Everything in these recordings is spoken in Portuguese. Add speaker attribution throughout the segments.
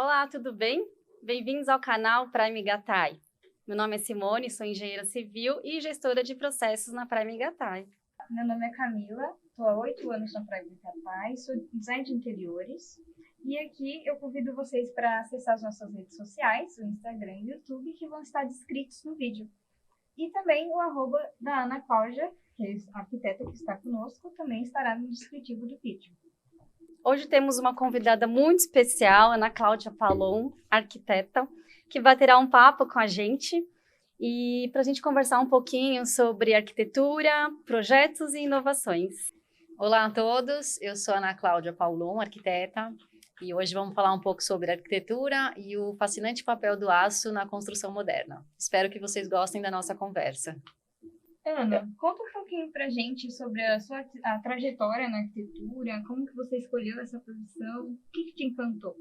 Speaker 1: Olá, tudo bem? Bem-vindos ao canal Prime Gatai. Meu nome é Simone, sou engenheira civil e gestora de processos na Prime Gatai.
Speaker 2: Meu nome é Camila, estou há 8 anos na Praia do Itapai, sou design de interiores e aqui eu convido vocês para acessar as nossas redes sociais, o Instagram e o YouTube, que vão estar descritos no vídeo. E também o arroba da Ana Cláudia, que é a arquiteta que está conosco, também estará no descritivo do vídeo.
Speaker 1: Hoje temos uma convidada muito especial, Ana Cláudia Palon, arquiteta, que baterá um papo com a gente e para a gente conversar um pouquinho sobre arquitetura, projetos e inovações.
Speaker 3: Olá a todos, eu sou Ana Cláudia Paulon, arquiteta, e hoje vamos falar um pouco sobre arquitetura e o fascinante papel do aço na construção moderna. Espero que vocês gostem da nossa conversa.
Speaker 2: Ana, conta um pouquinho pra gente sobre a trajetória na arquitetura, como que você escolheu essa profissão, o que te encantou?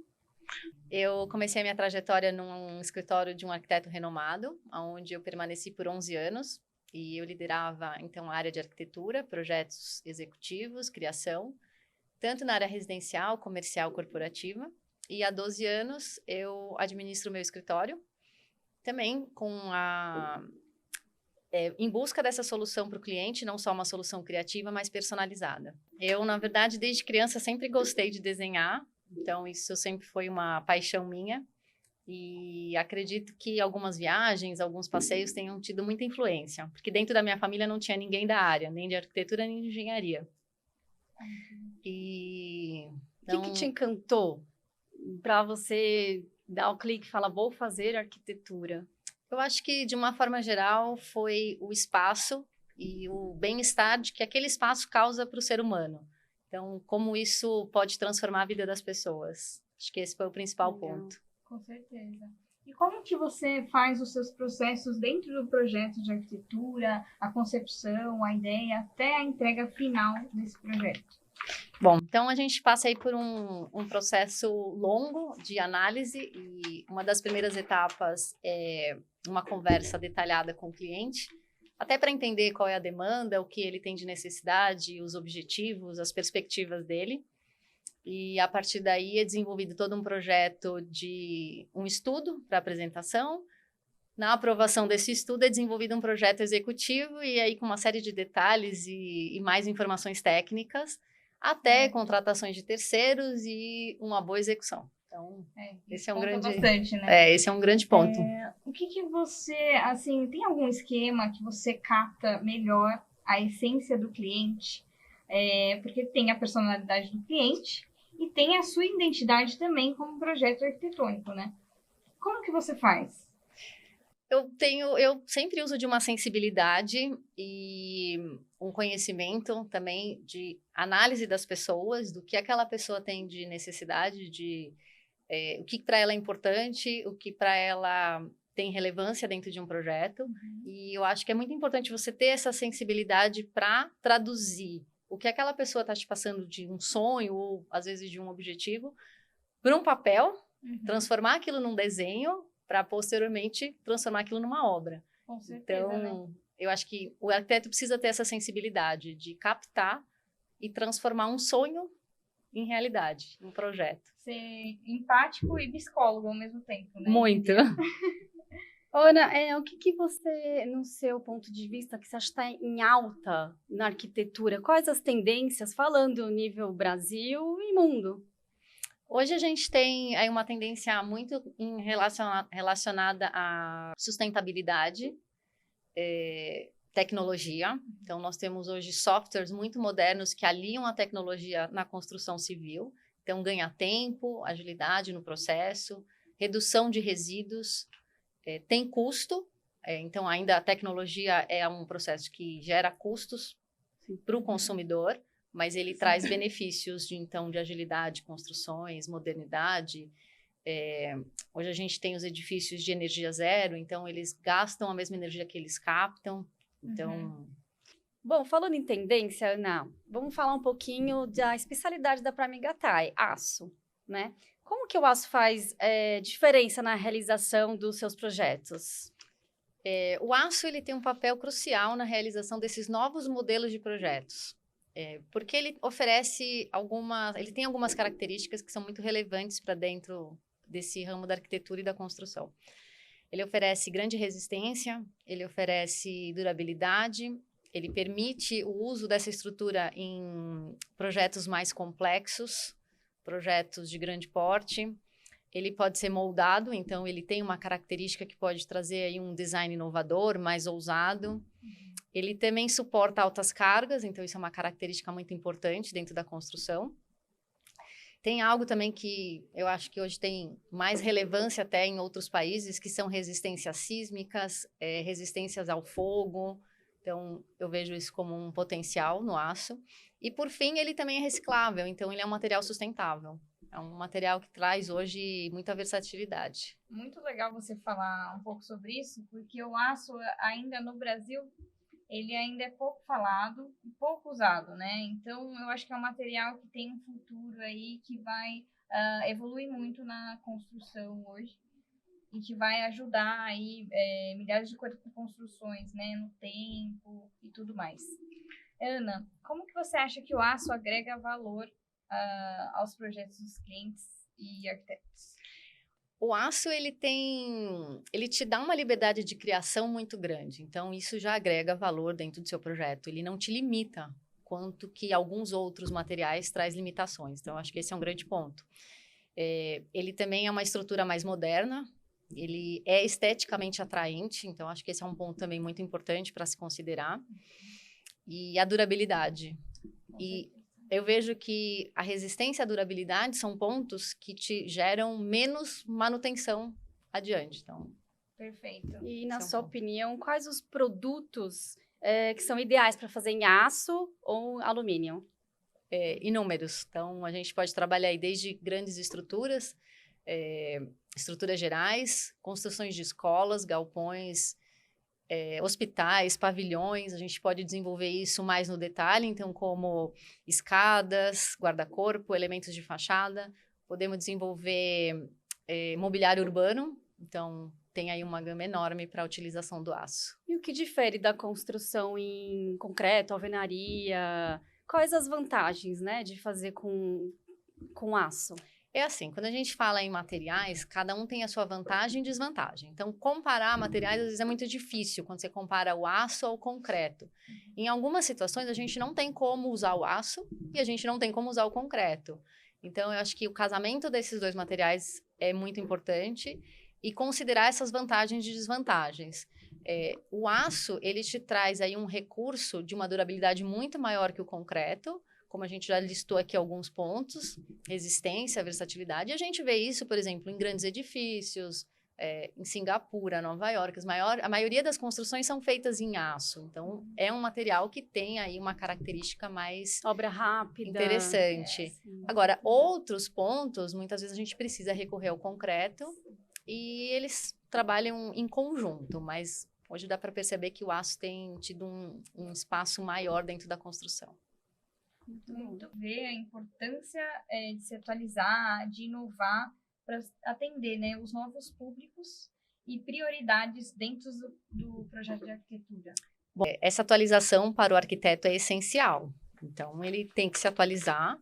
Speaker 3: Eu comecei a minha trajetória num escritório de um arquiteto renomado, onde eu permaneci por 11 anos, e eu liderava, então, a área de arquitetura, projetos executivos, criação, tanto na área residencial, comercial, corporativa, e há 12 anos eu administro o meu escritório, também em busca dessa solução para o cliente, não só uma solução criativa, mas personalizada. Eu, na verdade, desde criança sempre gostei de desenhar, então isso sempre foi uma paixão minha e acredito que algumas viagens, alguns passeios tenham tido muita influência, porque dentro da minha família não tinha ninguém da área, nem de arquitetura, nem de engenharia.
Speaker 1: O que te encantou para você dar o clique e falar, vou fazer arquitetura?
Speaker 3: Eu acho que, de uma forma geral, foi o espaço e o bem-estar que aquele espaço causa para o ser humano. Então, como isso pode transformar a vida das pessoas. Acho que esse foi o principal ponto.
Speaker 2: Com certeza. E como que você faz os seus processos dentro do projeto de arquitetura, a concepção, a ideia, até a entrega final desse projeto?
Speaker 3: Bom, então a gente passa aí por um processo longo de análise e uma das primeiras etapas é uma conversa detalhada com o cliente, até para entender qual é a demanda, o que ele tem de necessidade, os objetivos, as perspectivas dele. E a partir daí é desenvolvido todo um projeto de um estudo para apresentação. Na aprovação desse estudo é desenvolvido um projeto executivo e aí com uma série de detalhes e mais informações técnicas, até contratações de terceiros e uma boa execução. Então, esse é um grande,
Speaker 2: bastante, né?
Speaker 3: Esse é um grande ponto.
Speaker 2: O que você, assim, tem algum esquema que você capta melhor a essência do cliente? Porque tem a personalidade do cliente e tem a sua identidade também como projeto arquitetônico, né? Como que você faz?
Speaker 3: Eu sempre uso de uma sensibilidade e um conhecimento também de análise das pessoas, do que aquela pessoa tem de necessidade, o que para ela é importante, o que para ela tem relevância dentro de um projeto. E eu acho que é muito importante você ter essa sensibilidade para traduzir o que aquela pessoa está te passando de um sonho ou, às vezes, de um objetivo, para um papel, transformar aquilo num desenho, para posteriormente transformar aquilo numa obra.
Speaker 2: Com certeza,
Speaker 3: então,
Speaker 2: né?
Speaker 3: Eu acho que o arquiteto precisa ter essa sensibilidade de captar e transformar um sonho em realidade, um projeto.
Speaker 2: Ser empático e psicólogo ao mesmo tempo, né?
Speaker 3: Muito.
Speaker 1: Ana, o que você, no seu ponto de vista, que você acha que está em alta na arquitetura? Quais as tendências, falando nível Brasil e mundo?
Speaker 3: Hoje a gente tem aí uma tendência muito relacionada à sustentabilidade, tecnologia. Então, nós temos hoje softwares muito modernos que aliam a tecnologia na construção civil. Então, ganha tempo, agilidade no processo, redução de resíduos, tem custo. Então, ainda a tecnologia é um processo que gera custos para o consumidor, mas ele traz benefícios de agilidade, construções, modernidade. Hoje a gente tem os edifícios de energia zero, então eles gastam a mesma energia que eles captam. Então,
Speaker 1: Bom, falando em tendência, Ana, vamos falar um pouquinho da especialidade da Prime Gatai, aço, né? Como que o aço faz diferença na realização dos seus projetos?
Speaker 3: O aço ele tem um papel crucial na realização desses novos modelos de projetos. Porque ele oferece ele tem algumas características que são muito relevantes para dentro desse ramo da arquitetura e da construção. Ele oferece grande resistência, ele oferece durabilidade, ele permite o uso dessa estrutura em projetos mais complexos, projetos de grande porte. Ele pode ser moldado, então ele tem uma característica que pode trazer aí um design inovador, mais ousado. Ele também suporta altas cargas, então isso é uma característica muito importante dentro da construção. Tem algo também que eu acho que hoje tem mais relevância até em outros países, que são resistências sísmicas, resistências ao fogo. Então, eu vejo isso como um potencial no aço. E, por fim, ele também é reciclável, então ele é um material sustentável. É um material que traz hoje muita versatilidade.
Speaker 2: Muito legal você falar um pouco sobre isso, porque o aço ainda no Brasil, ele ainda é pouco falado e pouco usado, né? Então, eu acho que é um material que tem um futuro aí que vai evoluir muito na construção hoje e que vai ajudar aí milhares de construções, né? No tempo e tudo mais. Ana, como que você acha que o aço agrega valor aos projetos dos clientes e arquitetos?
Speaker 3: O aço, ele te dá uma liberdade de criação muito grande. Então, isso já agrega valor dentro do seu projeto. Ele não te limita, quanto que alguns outros materiais traz limitações. Então, acho que esse é um grande ponto. Ele também é uma estrutura mais moderna. Ele é esteticamente atraente. Então, acho que esse é um ponto também muito importante para se considerar. E a durabilidade. E eu vejo que a resistência e a durabilidade são pontos que te geram menos manutenção adiante. Então,
Speaker 2: perfeito.
Speaker 1: E, na sua opinião, quais os produtos que são ideais para fazer em aço ou alumínio?
Speaker 3: Inúmeros. Então, a gente pode trabalhar aí desde grandes estruturas, estruturas gerais, construções de escolas, galpões, hospitais, pavilhões. A gente pode desenvolver isso mais no detalhe, então, como escadas, guarda-corpo, elementos de fachada. Podemos desenvolver mobiliário urbano, então tem aí uma gama enorme para a utilização do aço.
Speaker 1: E o que difere da construção em concreto, alvenaria? Quais as vantagens, né, de fazer com aço?
Speaker 3: É assim, quando a gente fala em materiais, cada um tem a sua vantagem e desvantagem. Então, comparar materiais, às vezes, é muito difícil quando você compara o aço ao concreto. Em algumas situações, a gente não tem como usar o aço e a gente não tem como usar o concreto. Então, eu acho que o casamento desses dois materiais é muito importante e considerar essas vantagens e desvantagens. O aço, ele te traz aí um recurso de uma durabilidade muito maior que o concreto, como a gente já listou aqui alguns pontos, resistência, versatilidade. E a gente vê isso, por exemplo, em grandes edifícios, em Singapura, Nova York. A maioria das construções são feitas em aço. Então, é um material que tem aí uma característica mais...
Speaker 1: obra rápida.
Speaker 3: Interessante. Agora, outros pontos, muitas vezes a gente precisa recorrer ao concreto e eles trabalham em conjunto, mas hoje dá para perceber que o aço tem tido um espaço maior dentro da construção.
Speaker 2: Muito ver a importância de se atualizar, de inovar para atender, né, os novos públicos e prioridades dentro do projeto de arquitetura.
Speaker 3: Bom, essa atualização para o arquiteto é essencial. Então, ele tem que se atualizar,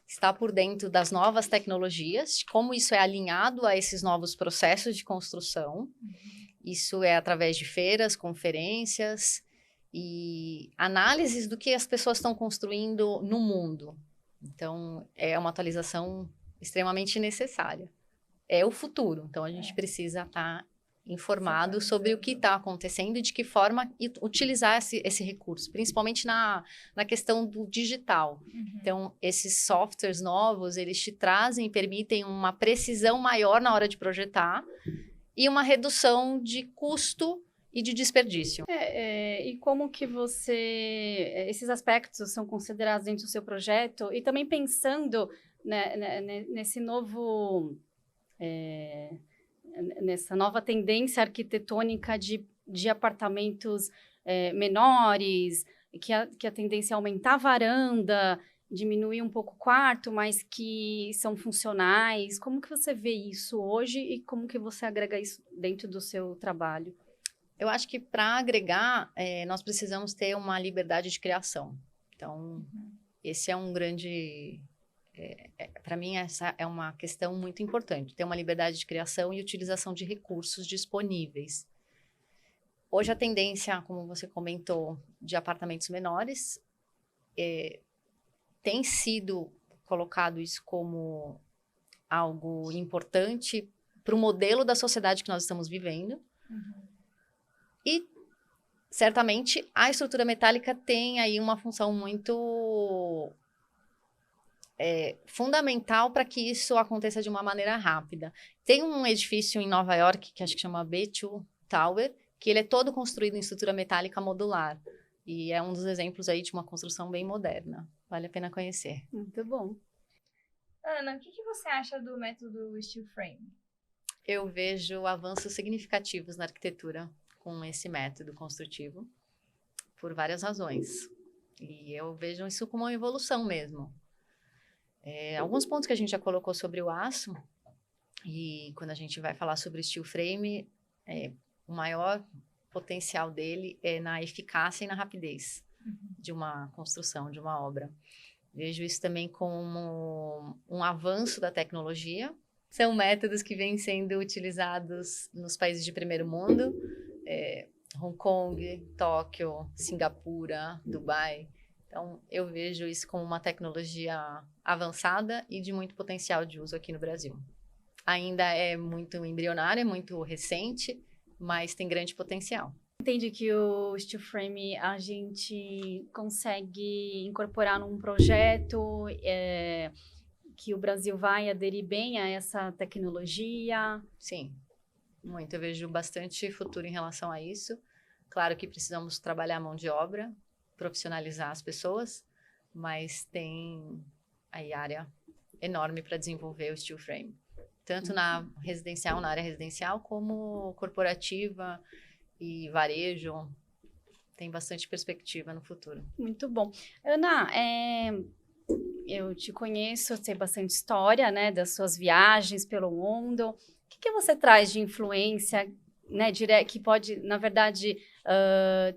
Speaker 3: estar por dentro das novas tecnologias, como isso é alinhado a esses novos processos de construção. Isso é através de feiras, conferências e análises do que as pessoas estão construindo no mundo. Então, é uma atualização extremamente necessária. É o futuro, então a gente precisa estar informado sobre o que está acontecendo e de que forma utilizar esse recurso, principalmente na questão do digital. Então, esses softwares novos, eles te trazem e permitem uma precisão maior na hora de projetar e uma redução de custo e de desperdício.
Speaker 1: E como que esses aspectos são considerados dentro do seu projeto? E também pensando nesse novo... nessa nova tendência arquitetônica de apartamentos menores, que a tendência é aumentar a varanda, diminuir um pouco o quarto, mas que são funcionais. Como que você vê isso hoje e como que você agrega isso dentro do seu trabalho?
Speaker 3: Eu acho que para agregar, nós precisamos ter uma liberdade de criação. Então, esse é um grande Para mim, essa é uma questão muito importante. Ter uma liberdade de criação e utilização de recursos disponíveis. Hoje, a tendência, como você comentou, de apartamentos menores, tem sido colocado isso como algo importante para o modelo da sociedade que nós estamos vivendo. E, certamente, a estrutura metálica tem aí uma função muito fundamental para que isso aconteça de uma maneira rápida. Tem um edifício em Nova York, que acho que chama B2 Tower, que ele é todo construído em estrutura metálica modular. E é um dos exemplos aí de uma construção bem moderna. Vale a pena conhecer.
Speaker 1: Muito bom.
Speaker 2: Ana, o que você acha do método steel frame?
Speaker 3: Eu vejo avanços significativos na arquitetura com esse método construtivo, por várias razões. E eu vejo isso como uma evolução mesmo. Alguns pontos que a gente já colocou sobre o aço, e quando a gente vai falar sobre steel frame, o maior potencial dele é na eficácia e na rapidez de uma construção, de uma obra. Vejo isso também como um avanço da tecnologia. São métodos que vêm sendo utilizados nos países de primeiro mundo, Hong Kong, Tóquio, Singapura, Dubai. Então, eu vejo isso como uma tecnologia avançada e de muito potencial de uso aqui no Brasil. Ainda é muito embrionário, é muito recente, mas tem grande potencial.
Speaker 1: Entendi que o steel frame a gente consegue incorporar num projeto que o Brasil vai aderir bem a essa tecnologia.
Speaker 3: Sim, muito. Eu vejo bastante futuro em relação a isso. Claro que precisamos trabalhar a mão de obra, profissionalizar as pessoas, mas tem aí área enorme para desenvolver o steel frame. Tanto na área residencial, como corporativa e varejo. Tem bastante perspectiva no futuro.
Speaker 1: Muito bom. Ana, eu te conheço, sei bastante história, né, das suas viagens pelo mundo. O que você traz de influência, né, que pode, na verdade,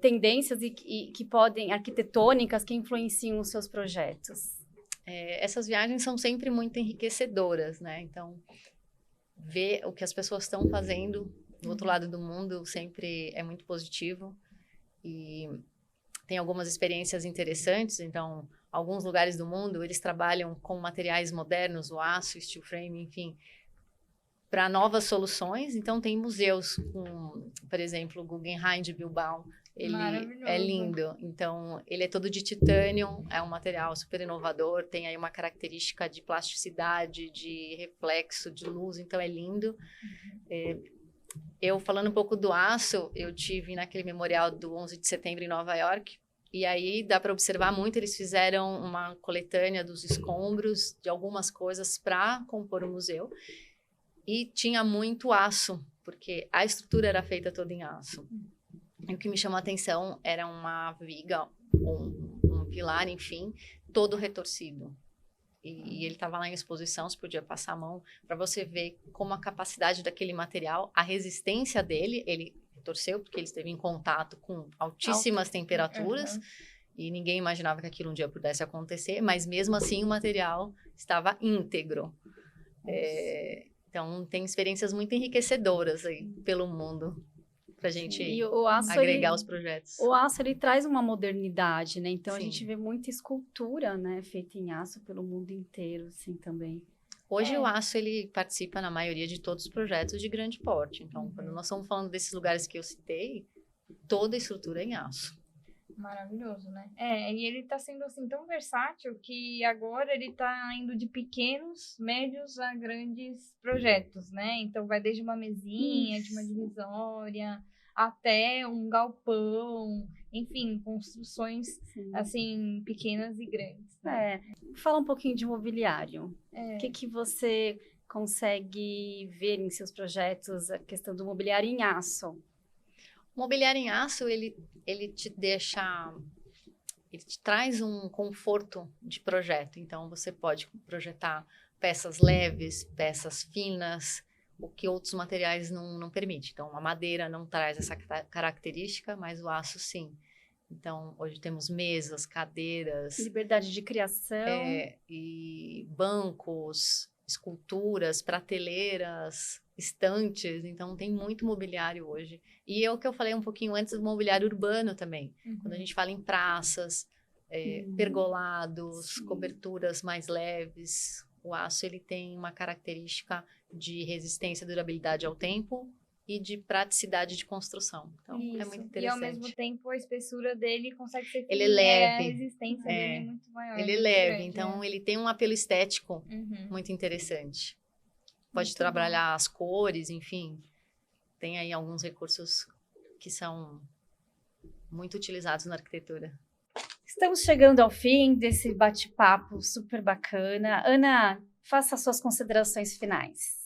Speaker 1: tendências e que podem, arquitetônicas, que influenciam os seus projetos?
Speaker 3: Essas viagens são sempre muito enriquecedoras, né? Então, ver o que as pessoas estão fazendo do outro lado do mundo sempre é muito positivo. E tem algumas experiências interessantes. Então, alguns lugares do mundo, eles trabalham com materiais modernos, o aço, steel frame, enfim, para novas soluções. Então, tem museus com, por exemplo, o Guggenheim de Bilbao. Ele é lindo. Então, ele é todo de titânio, é um material super inovador, tem aí uma característica de plasticidade, de reflexo, de luz, então é lindo. Eu, falando um pouco do aço, eu tive naquele memorial do 11 de setembro em Nova York, e aí dá para observar muito, eles fizeram uma coletânea dos escombros, de algumas coisas para compor o museu, e tinha muito aço, porque a estrutura era feita toda em aço. E o que me chamou a atenção era uma viga, um pilar, enfim, todo retorcido. E ele estava lá em exposição, você podia passar a mão para você ver como a capacidade daquele material, a resistência dele, ele retorceu porque ele esteve em contato com altíssimas temperaturas e ninguém imaginava que aquilo um dia pudesse acontecer, mas mesmo assim o material estava íntegro. Então, tem experiências muito enriquecedoras aí pelo mundo para a gente agregar os projetos.
Speaker 1: O aço, ele traz uma modernidade, né? Então,
Speaker 3: Sim.
Speaker 1: A gente vê muita escultura, né? Feita em aço pelo mundo inteiro, assim, também.
Speaker 3: Hoje, o aço, ele participa na maioria de todos os projetos de grande porte. Então, quando nós estamos falando desses lugares que eu citei, toda a estrutura é em aço.
Speaker 2: Maravilhoso, né? E ele tá sendo, assim, tão versátil que agora ele tá indo de pequenos, médios a grandes projetos, né? Então, vai desde uma mesinha, de uma divisória, até um galpão, enfim, construções, assim, pequenas e grandes. Né?
Speaker 1: Fala um pouquinho de mobiliário. O que você consegue ver em seus projetos, a questão do mobiliário em aço?
Speaker 3: O mobiliário em aço, ele te traz um conforto de projeto. Então, você pode projetar peças leves, peças finas, o que outros materiais não permitem. Então, a madeira não traz essa característica, mas o aço sim. Então, hoje temos mesas, cadeiras,
Speaker 1: Liberdade de criação.
Speaker 3: e bancos, esculturas, prateleiras, estantes. Então, tem muito mobiliário hoje. E é o que eu falei um pouquinho antes do mobiliário urbano também. Quando a gente fala em praças, pergolados,
Speaker 1: Sim.
Speaker 3: coberturas mais leves, o aço ele tem uma característica de resistência e durabilidade ao tempo e de praticidade de construção. Então, é
Speaker 2: Isso.
Speaker 3: muito
Speaker 2: E
Speaker 3: interessante.
Speaker 2: ao mesmo tempo a espessura dele consegue ser
Speaker 3: Ele é
Speaker 2: fina,
Speaker 3: leve.
Speaker 2: A resistência dele é muito maior.
Speaker 3: Ele é
Speaker 2: muito
Speaker 3: leve,
Speaker 2: grande,
Speaker 3: então ele tem um apelo estético
Speaker 2: Uhum.
Speaker 3: muito interessante. Pode
Speaker 1: Muito
Speaker 3: trabalhar as cores, enfim. Tem aí alguns recursos que são muito utilizados na arquitetura.
Speaker 1: Estamos chegando ao fim desse bate-papo super bacana. Ana, faça suas considerações finais.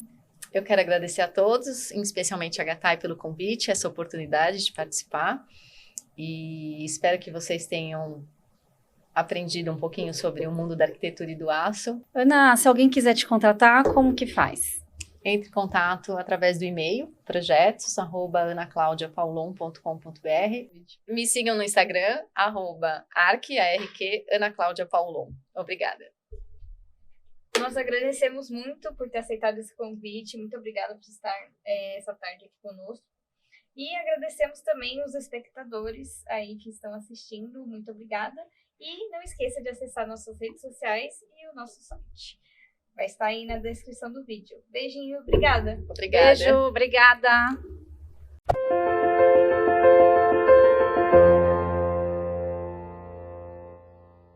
Speaker 3: Eu quero agradecer a todos, especialmente a Gatai, pelo convite, essa oportunidade de participar. E espero que vocês tenham aprendido um pouquinho sobre o mundo da arquitetura e do aço.
Speaker 1: Ana, se alguém quiser te contratar, como que faz?
Speaker 3: Entre em contato através do e-mail, projetos@anaclaudiapaulon.com.br. Me sigam no Instagram, @arq_anaclaudiapaulon. Obrigada.
Speaker 2: Nós agradecemos muito por ter aceitado esse convite. Muito obrigada por estar essa tarde aqui conosco. E agradecemos também os espectadores aí que estão assistindo. Muito obrigada. E não esqueça de acessar nossas redes sociais e o nosso site. Vai estar aí na descrição do vídeo. Beijinho, obrigada.
Speaker 3: Obrigada.
Speaker 1: Beijo, obrigada.